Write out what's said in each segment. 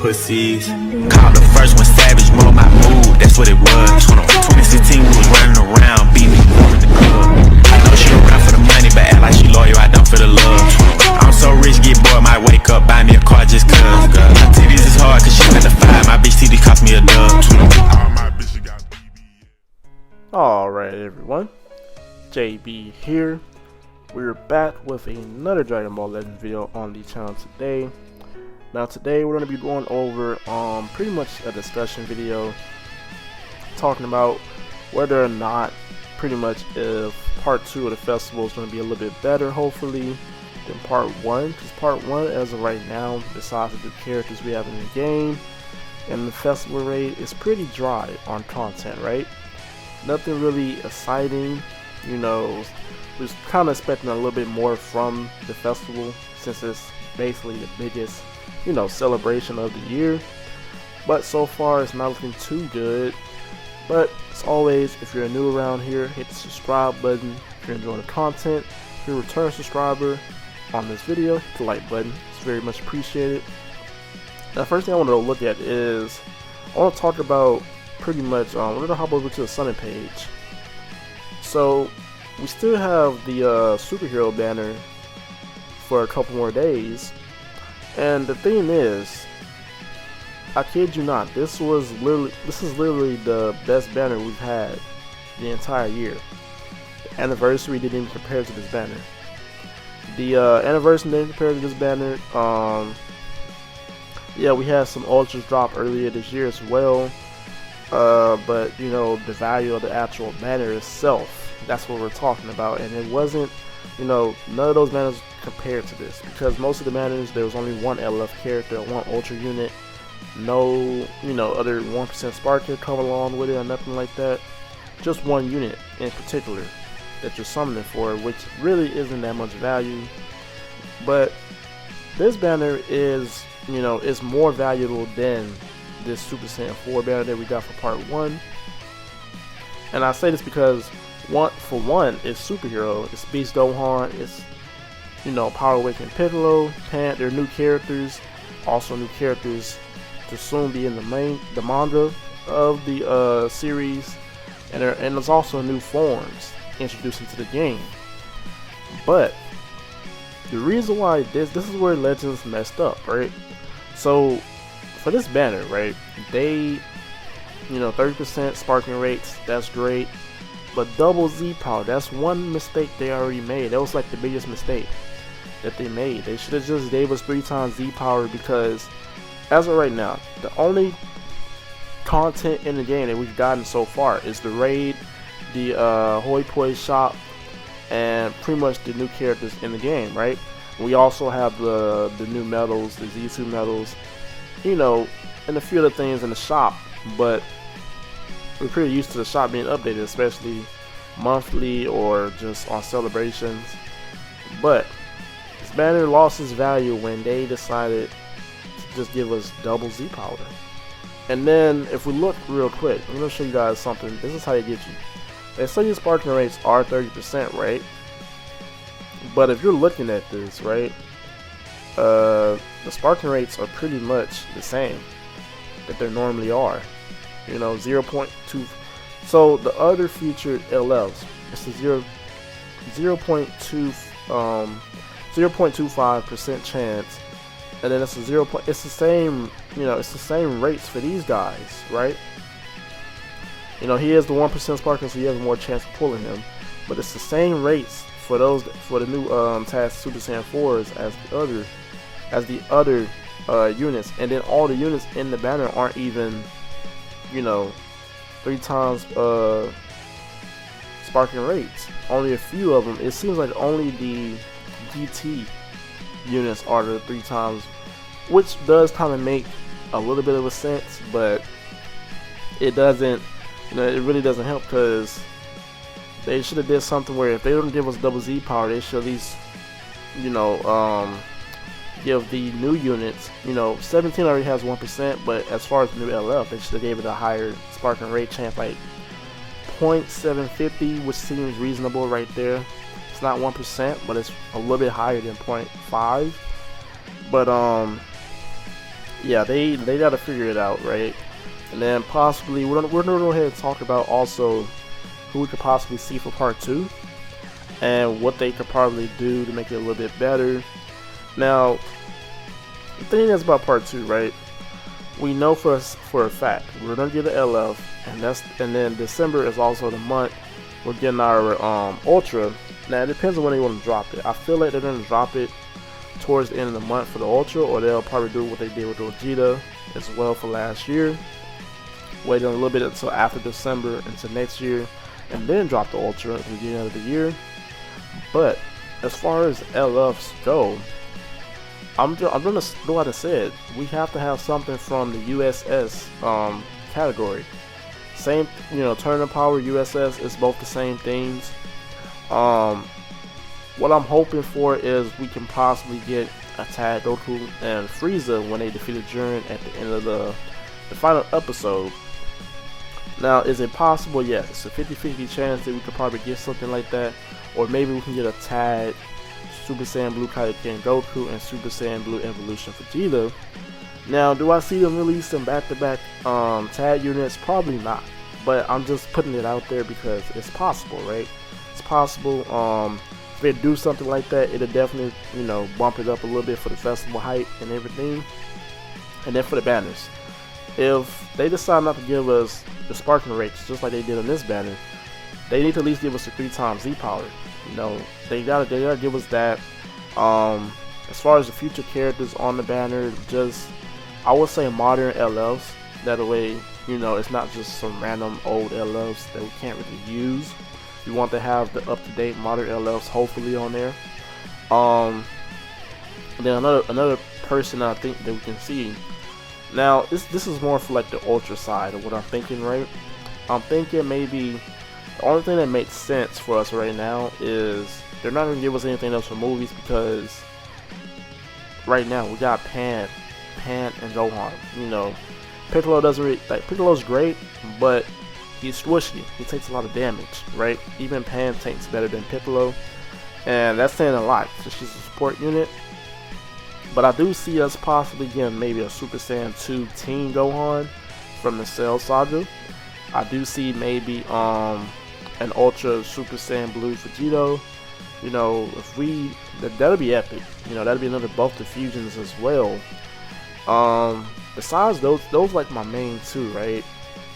pussies. Called the first one savage, roll my mood, that's what it was. 2016 we was running around, beating in the club. I know she around for the money, but act like she loyal, I don't for the love. I'm so rich, get bored, might wake up, buy me a car just cuz. Her titties is hard cause she spent the 5, my bitch titties cost me a dub. Alright everyone, JB here. We're back with another Dragon Ball Legends video on the channel today. Now today we're going to be going over pretty much a discussion video talking about whether or not pretty much if part 2 of the festival is going to be a little bit better hopefully than part 1, because part 1 as of right now, besides the characters we have in the game and the festival raid, is pretty dry on content, right? Nothing really exciting, you know. Was kind of expecting a little bit more from the festival since it's basically the biggest, you know, celebration of the year. But so far it's not looking too good. But as always, if you're new around here, hit the subscribe button. If you're enjoying the content, if you're a return subscriber on this video, hit the like button. It's very much appreciated. Now, the first thing I want to look at is I want to talk about pretty much. We're gonna hop over to the Summon page. So we still have the superhero banner for a couple more days, and the thing is, I kid you not, this is literally the best banner we've had the entire year. The anniversary didn't even compare to this banner. The anniversary didn't compare to this banner. Yeah, we had some ultras drop earlier this year as well, but you know, the value of the actual banner itself, that's what we're talking about. And it wasn't, you know, none of those banners compared to this, because most of the banners there was only one LF character, one ultra unit, no, you know, other 1% spark here come along with it or nothing like that. Just one unit in particular that you're summoning for, which really isn't that much value. But this banner is, you know, is more valuable than this Super Saiyan 4 banner that we got for part 1. And I say this because for one, it's superhero, it's Beast Gohan, it's, you know, Power Awakening Piccolo, Pan. They're new characters, also new characters to soon be in the manga of the series, and there's also new forms introduced into the game. But the reason why this is where Legends messed up, right? So for this banner, right, they, you know, 30% sparking rates, that's great. But double Z power, that's one mistake they already made. That was like the biggest mistake that they made. They should have just gave us 3 times Z power, because as of right now, the only content in the game that we've gotten so far is the raid, the Hoi Poi shop, and pretty much the new characters in the game, right? We also have the new medals, the Z2 medals, you know, and a few other things in the shop, but we're pretty used to the shop being updated, especially monthly or just on celebrations. But this banner lost its value when they decided to just give us double Z power. And then if we look real quick, I'm going to show you guys something. This is how you get you. They say your sparking rates are 30%, right? But if you're looking at this, right, the sparking rates are pretty much the same that they normally are. You know, 0.2. So the other featured LFs, it's a 0.25% chance, and then it's a it's the same, you know, it's the same rates for these guys, right? You know, he has the 1% sparking, so you have more chance of pulling him, but it's the same rates for those, for the new task Super Saiyan 4s as the other units, and then all the units in the banner aren't even, you know, 3 times sparking rates. Only a few of them. It seems like only the GT units are the 3 times, which does kind of make a little bit of a sense, but it doesn't, you know, it really doesn't help, because they should have did something where if they don't give us double Z power, they should at least, you know, give the new units, you know, 17 already has 1%, but as far as the new LF, they should have gave it a higher sparking rate chance, like 0.750, which seems reasonable right there. It's not 1%, but it's a little bit higher than 0.5. But yeah, they gotta figure it out, right? And then possibly we're gonna go ahead and talk about also who we could possibly see for part 2 and what they could probably do to make it a little bit better. Now, the thing is about part 2, right? We know for a fact we're gonna get an LF, and then December is also the month we're getting our Ultra. Now it depends on when they want to drop it. I feel like they're gonna drop it towards the end of the month for the Ultra, or they'll probably do what they did with the Vegeta as well for last year, waiting a little bit until after December into next year, and then drop the Ultra at the beginning of the year. But as far as LFs go, I'm gonna go ahead and say it. We have to have something from the USS category. Same, Tournament Power, USS, it's both the same things. What I'm hoping for is we can possibly get a Tad, Goku, and Frieza when they defeated Jiren at the end of the final episode. Now, is it possible? Yes, it's a 50-50 chance that we could probably get something like that, or maybe we can get a Tad, Super Saiyan Blue Kaioken Goku, and Super Saiyan Blue Evolution Vegeta. Now, do I see them release some back-to-back Tad units? Probably not, but I'm just putting it out there because it's possible, right? It's possible. If they do something like that, it'll definitely, bump it up a little bit for the festival hype and everything. And then for the banners, if they decide not to give us the sparking rates just like they did on this banner, they need to at least give us the 3x Z power. They gotta give us that. As far as the future characters on the banner, just I would say modern LFs. That way, it's not just some random old LFs that we can't really use. We want to have the up-to-date modern LFs hopefully on there. And then another person I think that we can see. Now this is more for like the Ultra side of what I'm thinking, right? I'm thinking maybe the only thing that makes sense for us right now is they're not gonna give us anything else for movies, because right now we got Pan and Gohan. Piccolo doesn't really, Piccolo's great, but he's squishy. He takes a lot of damage, right? Even Pan tanks better than Piccolo, and that's saying a lot because she's a support unit. But I do see us possibly getting maybe a Super Saiyan 2 Teen Gohan from the Cell Saga. I do see maybe an Ultra Super Saiyan Blue Vegito. That'll be epic. That'll be another buff to fusions as well. Besides those like my main two, right?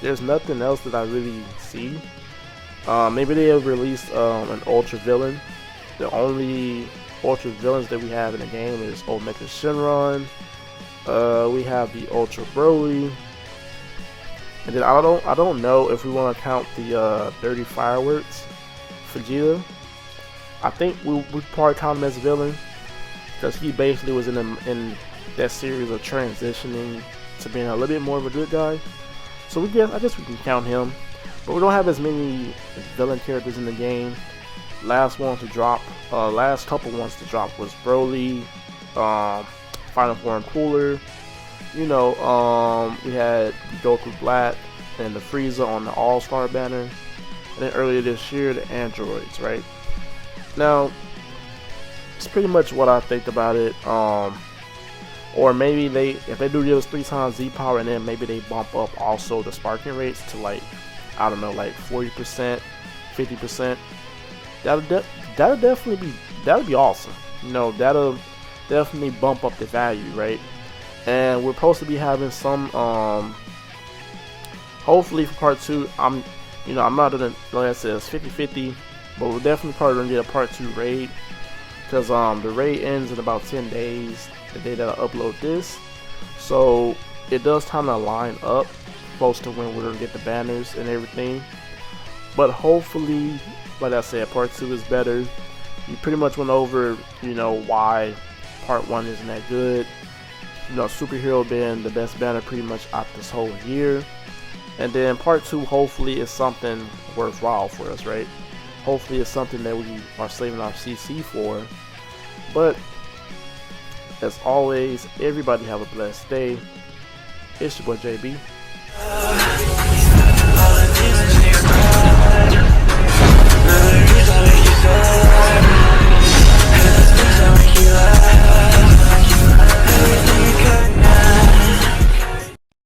There's nothing else that I really see. Maybe they'll release an Ultra villain. The only Ultra villains that we have in the game is Omega Shenron. We have the Ultra Broly, and then I don't know if we want to count the Dirty Fireworks Vegeta. I think we probably count him as a villain because he basically was in that series of transitioning to being a little bit more of a good guy. So I guess we can count him, but we don't have as many villain characters in the game. Last couple ones to drop was Broly, Final Form Cooler. We had Goku Black and the Frieza on the All-Star banner, and then earlier this year the androids, right? Now, it's pretty much what I think about it. Or maybe if they do give us 3x Z power, and then maybe they bump up also the sparking rates to like 40%, 50%. That'll be awesome. That'll definitely bump up the value, right? And we're supposed to be having some hopefully for part 2. I'm not gonna, like I said, it's 50-50, but we're definitely probably gonna get a part 2 raid, because the raid ends in about 10 days the day that I upload this, so it does kind of line up close to when we're gonna get the banners and everything. But hopefully, like I said, part 2 is better. You pretty much went over why part 1 isn't that good. Superhero being the best banner pretty much out this whole year, and then part 2 hopefully is something worthwhile for us, right? Hopefully it's something that we are saving our CC for. But as always, everybody have a blessed day. It's your boy JB. Everything's